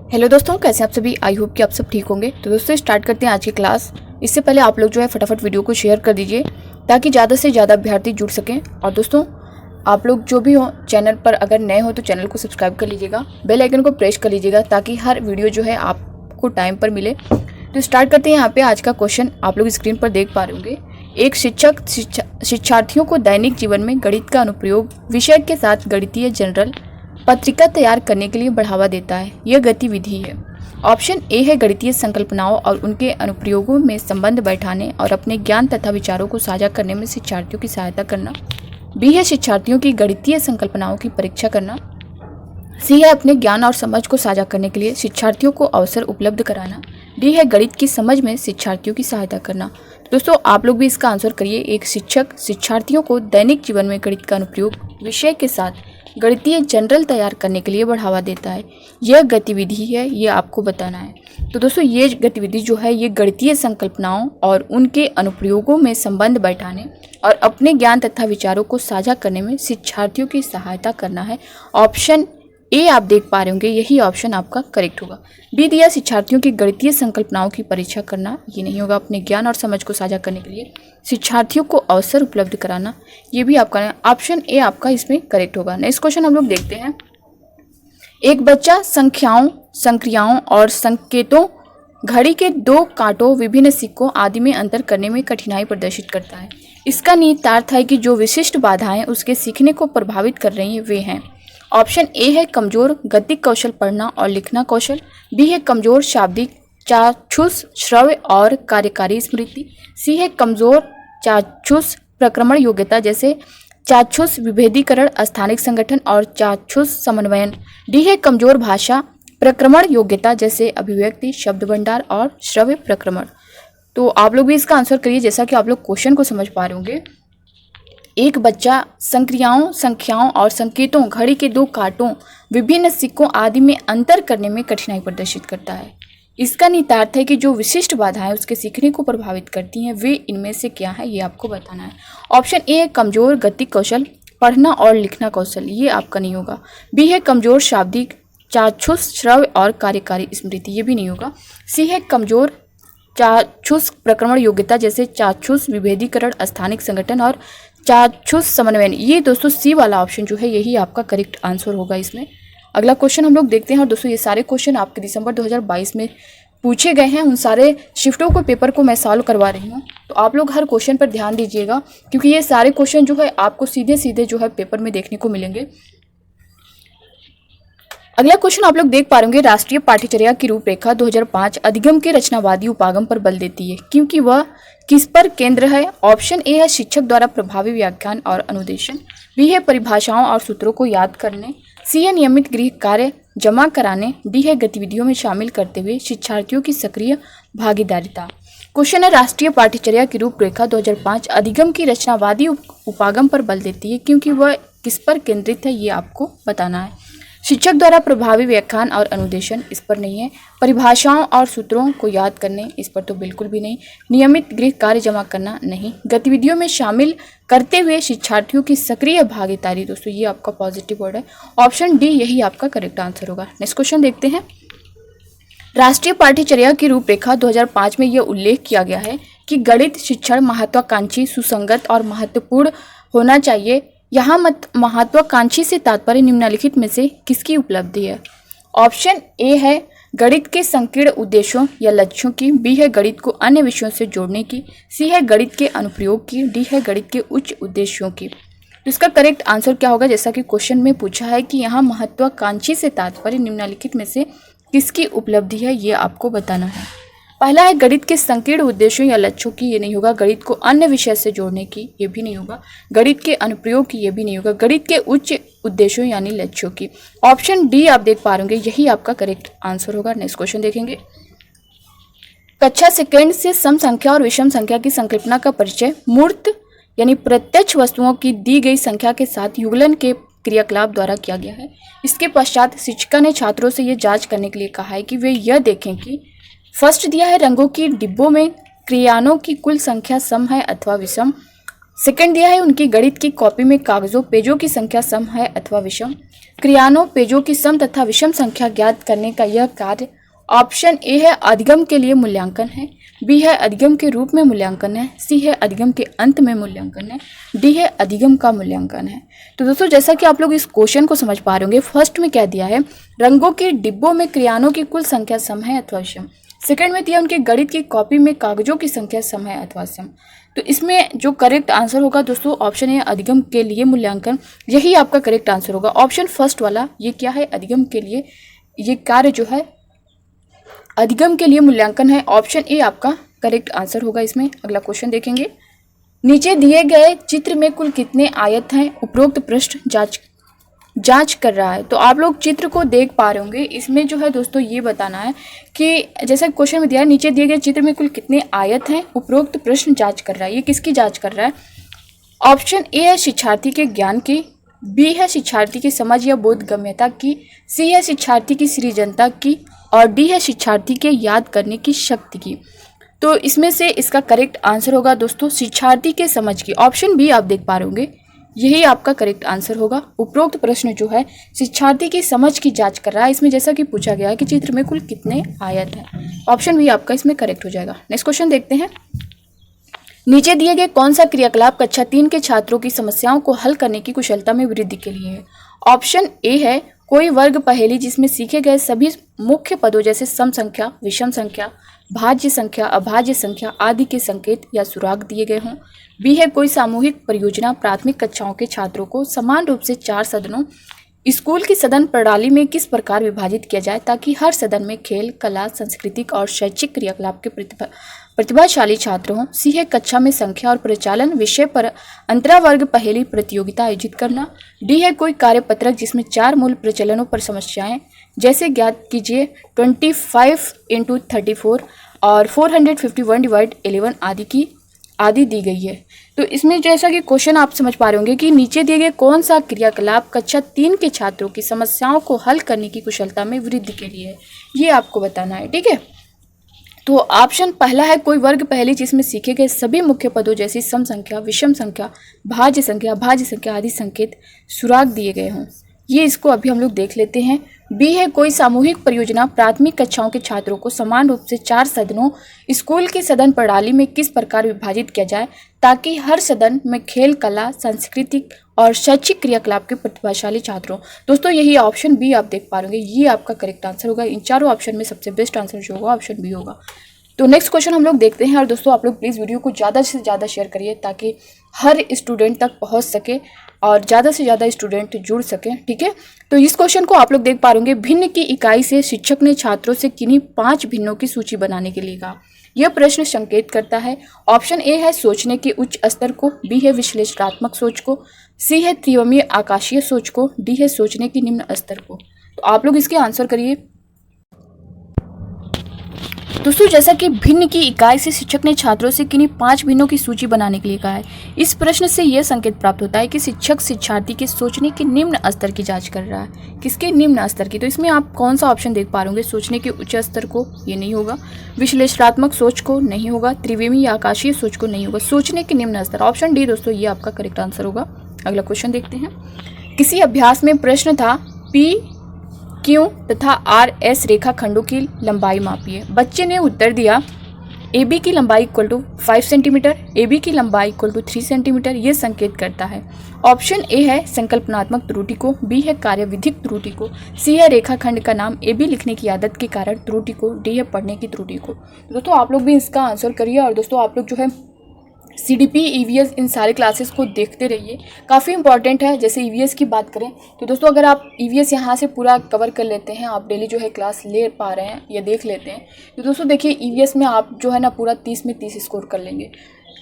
Hello दोस्तों, कैसे आप सभी। आई होप कि आप सब ठीक होंगे। तो दोस्तों स्टार्ट करते हैं आज की क्लास। इससे पहले आप लोग जो है फटाफट वीडियो को शेयर कर दीजिए ताकि ज़्यादा से ज़्यादा अभ्यर्थी जुड़ सकें। और दोस्तों आप लोग जो भी हो चैनल पर अगर नए हो तो चैनल को सब्सक्राइब कर लीजिएगा, बेल आइकन को प्रेस कर लीजिएगा ताकि हर वीडियो जो है आपको टाइम पर मिले। तो स्टार्ट करते हैं। यहाँ पे आज का क्वेश्चन आप लोग स्क्रीन पर देख पा रहे होंगे। एक शिक्षक शिक्षार्थियों को दैनिक जीवन में गणित का अनुप्रयोग विषय के साथ गणितीय जनरल पत्रिका तैयार करने के लिए बढ़ावा देता है। यह गतिविधि है। ऑप्शन ए है गणितीय संकल्पनाओं और उनके अनुप्रयोगों में संबंध बैठाने और अपने ज्ञान तथा विचारों को साझा करने में शिक्षार्थियों की सहायता करना। बी है शिक्षार्थियों की गणितीय संकल्पनाओं की परीक्षा करना। सी है अपने ज्ञान और समझ को साझा करने के लिए शिक्षार्थियों को अवसर उपलब्ध कराना। डी है गणित की समझ में शिक्षार्थियों की सहायता करना। दोस्तों आप लोग भी इसका आंसर करिए। एक शिक्षक शिक्षार्थियों को दैनिक जीवन में गणित का अनुप्रयोग विषय के साथ गणितीय जनरल तैयार करने के लिए बढ़ावा देता है। यह गतिविधि है, ये आपको बताना है। तो दोस्तों ये गतिविधि जो है ये गणितीय संकल्पनाओं और उनके अनुप्रयोगों में संबंध बैठाने और अपने ज्ञान तथा विचारों को साझा करने में शिक्षार्थियों की सहायता करना है। ऑप्शन ए आप देख पा रहे होंगे, यही ऑप्शन आपका करेक्ट होगा। बी दिया शिक्षार्थियों की गणितीय संकल्पनाओं की परीक्षा करना, ये नहीं होगा। अपने ज्ञान और समझ को साझा करने के लिए शिक्षार्थियों को अवसर उपलब्ध कराना, ये भी आपका ऑप्शन ए आपका इसमें करेक्ट होगा। नेक्स्ट क्वेश्चन हम लोग देखते हैं। एक बच्चा संख्याओं, संक्रियाओं और संकेतों, घड़ी के दो कांटों, विभिन्न सिक्कों आदि में अंतर करने में कठिनाई प्रदर्शित करता है। इसका निहितार्थ है कि जो विशिष्ट बाधाएं उसके सीखने को प्रभावित कर रही हैं वे हैं। ऑप्शन ए है कमजोर गतिक कौशल, पढ़ना और लिखना कौशल। बी है कमजोर शाब्दिक, चाक्षुष, श्रव्य और कार्यकारी स्मृति। सी है कमजोर चाक्षुष प्रक्रमण योग्यता, जैसे चाक्षुष विभेदीकरण, स्थानिक संगठन और चाक्षुष समन्वयन। डी है कमजोर भाषा प्रक्रमण योग्यता, जैसे अभिव्यक्ति, शब्द भंडार और श्रव्य प्रक्रमण। तो आप लोग भी इसका आंसर करिए जैसा कि आप लोग क्वेश्चन को समझ पा रहे होंगे। एक बच्चा संक्रियाओं, संख्याओं और संकेतों, घड़ी के दो कांटों, विभिन्न सिक्कों आदि में अंतर करने में कठिनाई प्रदर्शित करता है। इसका निहितार्थ है कि जो विशिष्ट बाधाएं उसके सीखने को प्रभावित करती हैं वे इनमें से क्या है, ये आपको बताना है। ऑप्शन ए है कमजोर गतिक कौशल, पढ़ना और लिखना कौशल, ये आपका नहीं होगा। बी है कमजोर शाब्दिक, चाक्षुष, श्रव्य और कार्यकारी स्मृति, ये भी नहीं होगा। सी है कमजोर चाक्षुष प्रक्रमण योग्यता, जैसे चाक्षुष विभेदीकरण, स्थानिक संगठन और चाक्षुष समन्वयन। ये दोस्तों सी वाला ऑप्शन जो है यही आपका करेक्ट आंसर होगा इसमें। अगला क्वेश्चन हम लोग देखते हैं। और दोस्तों ये सारे क्वेश्चन आपके दिसंबर 2022 में पूछे गए हैं। उन सारे शिफ्टों को पेपर को मैं सॉल्व करवा रही हूँ, तो आप लोग हर क्वेश्चन पर ध्यान दीजिएगा क्योंकि ये सारे क्वेश्चन जो है आपको सीधे सीधे जो है पेपर में देखने को मिलेंगे। अगला क्वेश्चन आप लोग देख पा रहे होंगे। राष्ट्रीय पाठ्यचर्या की रूपरेखा 2005 अधिगम के रचनावादी उपागम पर बल देती है क्योंकि वह किस पर केंद्र है। ऑप्शन ए है शिक्षक द्वारा प्रभावी व्याख्यान और अनुदेशन। बी है परिभाषाओं और सूत्रों को याद करने। सी है नियमित गृह कार्य जमा कराने। डी है गतिविधियों में शामिल करते हुए शिक्षार्थियों की सक्रिय भागीदारिता। क्वेश्चन है राष्ट्रीय पाठ्यचर्या की रूपरेखा 2005 अधिगम की रचनावादी उपागम पर बल देती है क्योंकि वह किस पर केंद्रित है, ये आपको बताना है। शिक्षक द्वारा प्रभावी व्याख्यान और अनुदेशन, इस पर नहीं है। परिभाषाओं और सूत्रों को याद करने, इस पर तो बिल्कुल भी नहीं। नियमित गृह कार्य जमा करना, नहीं। गतिविधियों में शामिल करते हुए शिक्षार्थियों की सक्रिय भागीदारी, दोस्तों ये आपका पॉजिटिव वर्ड है। ऑप्शन डी यही आपका करेक्ट आंसर होगा। नेक्स्ट क्वेश्चन देखते हैं। राष्ट्रीय पाठ्यचर्या की रूपरेखा 2005 में यह उल्लेख किया गया है कि गणित शिक्षण महत्वाकांक्षी, सुसंगत और महत्वपूर्ण होना चाहिए। यहाँ महत्वाकांक्षी से तात्पर्य निम्नलिखित में से किसकी उपलब्धि है। ऑप्शन ए है गणित के संकीर्ण उद्देश्यों या लक्ष्यों की। बी है गणित को अन्य विषयों से जोड़ने की। सी है गणित के अनुप्रयोग की। डी है गणित के उच्च उद्देश्यों की। तो इसका करेक्ट आंसर क्या होगा, जैसा कि क्वेश्चन में पूछा है कि यहाँ महत्वाकांक्षी से तात्पर्य निम्नलिखित में से किसकी उपलब्धि है, ये आपको बताना है। पहला है गणित के संकीर्ण उद्देश्यों या लक्ष्यों की, ये नहीं होगा। गणित को अन्य विषय से जोड़ने की, ये भी नहीं होगा। गणित के अनुप्रयोग की, ये भी नहीं होगा। गणित के उच्च उद्देश्यों यानी लक्ष्यों की। ऑप्शन डी आप देख पा रहे होंगे, यही आपका करेक्ट आंसर होगा। नेक्स्ट क्वेश्चन देखेंगे। कक्षा सेकेंड से सम संख्या और विषम संख्या की संकल्पना का परिचय मूर्त यानी प्रत्यक्ष वस्तुओं की दी गई संख्या के साथ युगलन के क्रियाकलाप द्वारा किया गया है। इसके पश्चात शिक्षिका ने छात्रों से यह जांच करने के लिए कहा है कि वे यह देखें कि फर्स्ट दिया है रंगों की डिब्बों में क्रियानों की कुल संख्या सम है अथवा विषम। सेकंड दिया है उनकी गणित की कॉपी में कागजों पेजों की संख्या सम है अथवा विषम। क्रियानों पेजों की सम तथा विषम संख्या ज्ञात करने का यह कार्य ऑप्शन ए है अधिगम के लिए मूल्यांकन है, बी है अधिगम के रूप में मूल्यांकन है, सी है अधिगम के अंत में मूल्यांकन है, डी है अधिगम का मूल्यांकन है। तो दोस्तों जैसा कि आप लोग इस क्वेश्चन को समझ पा रहे होंगे, फर्स्ट में क्या दिया है, रंगों के डिब्बों में क्रियानों की कुल संख्या सम है अथवा विषम। सेकंड में दिया उनके गणित की कॉपी में कागजों की संख्या सम है अथवा सम। तो इसमें जो करेक्ट आंसर होगा दोस्तों ऑप्शन ए अधिगम के लिए मूल्यांकन, यही आपका करेक्ट आंसर होगा। ऑप्शन फर्स्ट वाला ये क्या है, अधिगम के लिए ये कार्य जो है अधिगम के लिए मूल्यांकन है, ऑप्शन ए आपका करेक्ट आंसर होगा इसमें। अगला क्वेश्चन देखेंगे, नीचे दिए गए चित्र में कुल कितने आयत हैं, उपरोक्त प्रश्न जांच कर रहा है। तो आप लोग चित्र को देख पा रहे होंगे, इसमें जो है दोस्तों ये बताना है कि जैसा क्वेश्चन में दिया है, नीचे दिए गए चित्र में कुल कितने आयत हैं, उपरोक्त प्रश्न जांच कर रहा है। ये किसकी जांच कर रहा है? ऑप्शन ए है शिक्षार्थी के ज्ञान की, बी है शिक्षार्थी की समझ या बोधगम्यता की, सी है शिक्षार्थी की सृजनता की और डी है शिक्षार्थी के याद करने की शक्ति की। तो इसमें से इसका करेक्ट आंसर होगा दोस्तों शिक्षार्थी के समझ की। ऑप्शन बी आप देख पा रहे होंगे, यही आपका करेक्ट आंसर होगा। उपरोक्त प्रश्न जो है शिक्षार्थी की समझ की जांच कर रहा है। इसमें जैसा कि पूछा गया है कि चित्र में कुल कितने आयत हैं, ऑप्शन बी आपका इसमें करेक्ट हो जाएगा। नेक्स्ट क्वेश्चन देखते हैं, नीचे दिए गए कौन सा क्रियाकलाप कक्षा 3 के छात्रों की समस्याओं को हल करने की कुशलता में वृद्धि के लिए है? ऑप्शन ए है कोई वर्ग पहेली जिसमें सीखे गए सभी मुख्य पदों जैसे सम संख्या, विषम संख्या, भाज्य संख्या, अभाज्य संख्या आदि के संकेत या सुराग दिए गए हों। बी है कोई सामूहिक परियोजना प्राथमिक कक्षाओं के छात्रों को समान रूप से 4 सदनों स्कूल की सदन प्रणाली में किस प्रकार विभाजित किया जाए ताकि हर सदन में खेल, कला, सांस्कृतिक और शैक्षिक क्रियाकलाप के प्रतिभाशाली छात्र हों। सी है कक्षा में संख्या और परिचालन विषय पर अंतरावर्ग पहेली प्रतियोगिता आयोजित करना। डी है कोई कार्यपत्रक जिसमें 4 मूल प्रचलनों पर समस्याएं जैसे ज्ञात कीजिए 25 × 34 और 451/11 आदि दी गई है। तो इसमें जैसा कि क्वेश्चन आप समझ पा रहे होंगे कि नीचे दिए गए कौन सा क्रियाकलाप कक्षा 3 के छात्रों की समस्याओं को हल करने की कुशलता में वृद्धि के लिए है, ये आपको बताना है। ठीक है, तो ऑप्शन पहला है कोई वर्ग पहेली जिसमें सीखे गए सभी मुख्य पदों जैसी सम संख्या, विषम संख्या, भाज्य संख्या, अभाज्य संख्या आदि संकेत सुराग दिए गए हों। ये इसको अभी हम लोग देख लेते हैं। बी है कोई सामूहिक परियोजना प्राथमिक कक्षाओं के छात्रों को समान रूप से 4 सदनों स्कूल की सदन प्रणाली में किस प्रकार विभाजित किया जाए ताकि हर सदन में खेल, कला, सांस्कृतिक और शैक्षिक क्रियाकलाप के प्रतिभाशाली छात्रों। दोस्तों यही ऑप्शन बी आप देख पा रहे होंगे, ये आपका करेक्ट आंसर होगा। इन चारों ऑप्शन में सबसे बेस्ट आंसर जो होगा ऑप्शन बी होगा। तो नेक्स्ट क्वेश्चन हम लोग देखते हैं। और दोस्तों आप लोग प्लीज़ वीडियो को ज़्यादा से ज़्यादा शेयर करिए ताकि हर स्टूडेंट तक पहुंच सके और ज़्यादा से ज़्यादा स्टूडेंट जुड़ सकें। ठीक है, तो इस क्वेश्चन को आप लोग देख पा रहे होंगे, भिन्न की इकाई से शिक्षक ने छात्रों से किन्हीं 5 भिन्नों की सूची बनाने के लिए कहा। यह प्रश्न संकेत करता है ऑप्शन ए है सोचने के उच्च स्तर को, बी है विश्लेषणात्मक सोच को, सी है त्रिविमीय आकाशीय सोच को, डी है सोचने के निम्न स्तर को। तो आप लोग इसके आंसर करिए। दोस्तों जैसा कि भिन्न की इकाई से शिक्षक ने छात्रों से किन्हीं 5 भिन्नों की सूची बनाने के लिए कहा है, इस प्रश्न से यह संकेत प्राप्त होता है कि शिक्षक शिक्षार्थी के सोचने के निम्न स्तर की जांच कर रहा है। किसके निम्न स्तर की? तो इसमें आप कौन सा ऑप्शन देख पा रहे होंगे? सोचने के उच्च स्तर को, ये नहीं होगा। विश्लेषणात्मक सोच को नहीं होगा। त्रिविमीय आकाशीय सोच को नहीं होगा। सोचने के निम्न स्तर, ऑप्शन डी दोस्तों ये आपका करेक्ट आंसर होगा। अगला क्वेश्चन देखते हैं। किसी अभ्यास में प्रश्न था पी, क्यू तथा आर एस रेखाखंडों की लंबाई मापिए। बच्चे ने उत्तर दिया ए बी की लंबाई equal to 5 centimetre, A B की लंबाई इक्वल टू 3 सेंटीमीटर। ये संकेत करता है ऑप्शन ए है संकल्पनात्मक त्रुटि को, बी है कार्यविधिक त्रुटि को, सी है रेखाखंड का नाम ए बी लिखने की आदत के कारण त्रुटि को, डी है पढ़ने की त्रुटि को। दोस्तों आप लोग भी इसका आंसर करिए और दोस्तों आप लोग जो है CDP EVS इन सारे क्लासेस को देखते रहिए, काफ़ी इंपॉर्टेंट है। जैसे EVS की बात करें तो दोस्तों अगर आप EVS यहाँ से पूरा कवर कर लेते हैं, आप डेली जो है क्लास ले पा रहे हैं या देख लेते हैं, तो दोस्तों देखिए EVS में आप जो है ना पूरा 30 में 30 स्कोर कर लेंगे।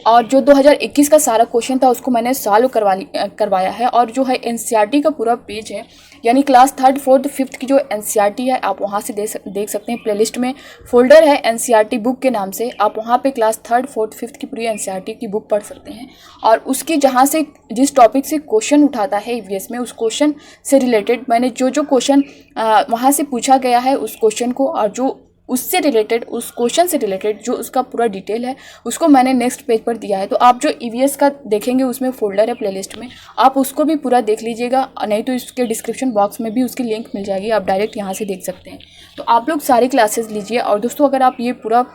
और जो 2021 का सारा क्वेश्चन था उसको मैंने सॉल्व करवाया है। और जो है NCERT का पूरा पेज है, यानी क्लास 3rd 4th 5th की जो NCERT है आप वहाँ से देख सकते हैं। प्लेलिस्ट में फोल्डर है NCERT बुक के नाम से, आप वहाँ पे क्लास 3rd 4th 5th की पूरी NCERT की बुक पढ़ सकते हैं। और उसकी जहाँ से जिस टॉपिक से क्वेश्चन उठाता है EVS में, उस क्वेश्चन से रिलेटेड मैंने जो क्वेश्चन वहाँ से पूछा गया है उस क्वेश्चन को, और जो उससे रिलेटेड, उस क्वेश्चन से रिलेटेड जो उसका पूरा डिटेल है उसको मैंने नेक्स्ट पेज पर दिया है। तो आप जो ईवीएस का देखेंगे उसमें फोल्डर है प्लेलिस्ट में, आप उसको भी पूरा देख लीजिएगा, नहीं तो इसके डिस्क्रिप्शन बॉक्स में भी उसकी लिंक मिल जाएगी, आप डायरेक्ट यहाँ से देख सकते हैं। तो आप लोग सारी क्लासेस लीजिए। और दोस्तों अगर आप ये पूरा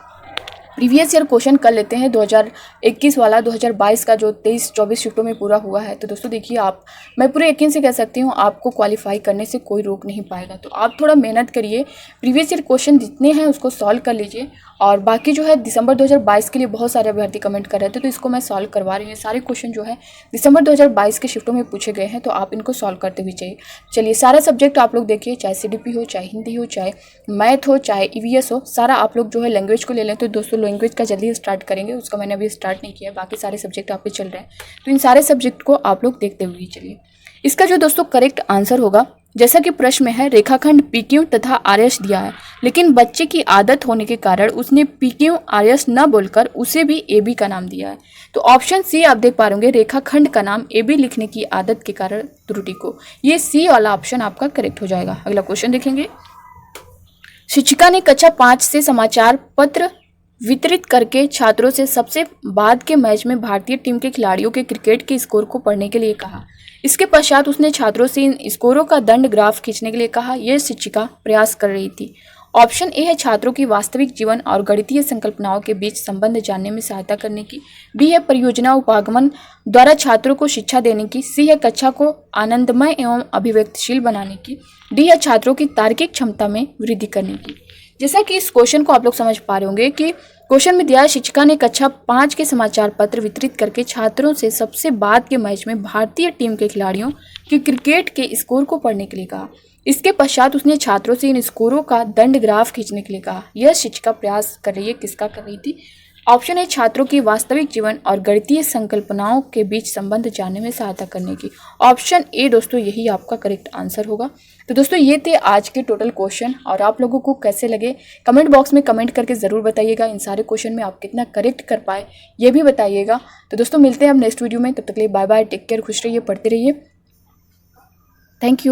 प्रीवियस ईयर क्वेश्चन कर लेते हैं 2021 वाला, 2022 का जो 23-24 शिफ्टों में पूरा हुआ है, तो दोस्तों देखिए मैं पूरे यकीन से कह सकती हूँ आपको क्वालिफाई करने से कोई रोक नहीं पाएगा। तो आप थोड़ा मेहनत करिए, प्रीवियस ईयर क्वेश्चन जितने हैं उसको सॉल्व कर लीजिए। और बाकी जो है दिसंबर 2022 के लिए बहुत सारे अभ्यर्थी कमेंट कर रहे थे, तो इसको मैं सॉल्व करवा रही हूँ। सारे क्वेश्चन जो है दिसंबर 2022 के शिफ्टों में पूछे गए हैं, तो आप इनको सॉल्व करते हुए चाहिए। चलिए सारा सब्जेक्ट आप लोग देखिए, चाहे CDP हो, चाहे हिंदी हो, चाहे मैथ हो, चाहे EVS हो, सारा आप लोग जो है लैंग्वेज को ले लें। तो दोस्तों लैंग्वेज का जल्दी स्टार्ट करेंगे, उसका मैंने अभी स्टार्ट नहीं किया है, बाकी सारे सब्जेक्ट आप पे चल रहे हैं। तो इन सारे सब्जेक्ट को आप लोग देखते हुए चलिए। इसका जो दोस्तों करेक्ट आंसर होगा, जैसा कि प्रश्न में है, रेखाखंड PQ तथा RS दिया है, लेकिन बच्चे की आदत होने के कारण उसने PQ RS न बोलकर उसे भी AB का नाम दिया है। तो ऑप्शन C आप देख पा रहे होंगे, रेखाखंड का नाम AB लिखने की आदत के कारण त्रुटि को, ये C वाला ऑप्शन आपका करेक्ट हो जाएगा। अगला क्वेश्चन देखेंगे। शिक्षिका ने कक्षा 5 से समाचार पत्र वितरित करके छात्रों से सबसे बाद के मैच में भारतीय टीम के खिलाड़ियों के क्रिकेट के स्कोर को पढ़ने के लिए कहा। इसके पश्चात उसने छात्रों से इन स्कोरों का दंड ग्राफ खींचने के लिए कहा। यह शिक्षिका प्रयास कर रही थी। ऑप्शन ए है छात्रों की वास्तविक जीवन और गणितीय संकल्पनाओं के बीच संबंध जानने में सहायता करने की। बी है परियोजना उपागमन द्वारा छात्रों को शिक्षा देने की। सी है कक्षा को आनंदमय एवं अभिव्यक्तिशील बनाने की। डी है छात्रों की तार्किक क्षमता में वृद्धि करने की। जैसा कि इस क्वेश्चन को आप लोग समझ पा रहे होंगे कि क्वेश्चन में दिया है, शिक्षिका ने कक्षा 5 के समाचार पत्र वितरित करके छात्रों से सबसे बाद के मैच में भारतीय टीम के खिलाड़ियों के क्रिकेट के स्कोर को पढ़ने के लिए कहा। इसके पश्चात उसने छात्रों से इन स्कोरों का दंड ग्राफ खींचने के लिए कहा। यह शिक्षिका प्रयास कर रही है, किसका कर रही थी? ऑप्शन है छात्रों की वास्तविक जीवन और गणितीय संकल्पनाओं के बीच संबंध जानने में सहायता करने की। ऑप्शन ए दोस्तों यही आपका करेक्ट आंसर होगा। तो दोस्तों ये थे आज के टोटल क्वेश्चन, और आप लोगों को कैसे लगे कमेंट बॉक्स में कमेंट करके ज़रूर बताइएगा। इन सारे क्वेश्चन में आप कितना करेक्ट कर पाए ये भी बताइएगा। तो दोस्तों मिलते हैं अब नेक्स्ट वीडियो में, तब तक के लिए बाय बाय, टेक केयर, खुश रहिए, पढ़ते रहिए। Thank you.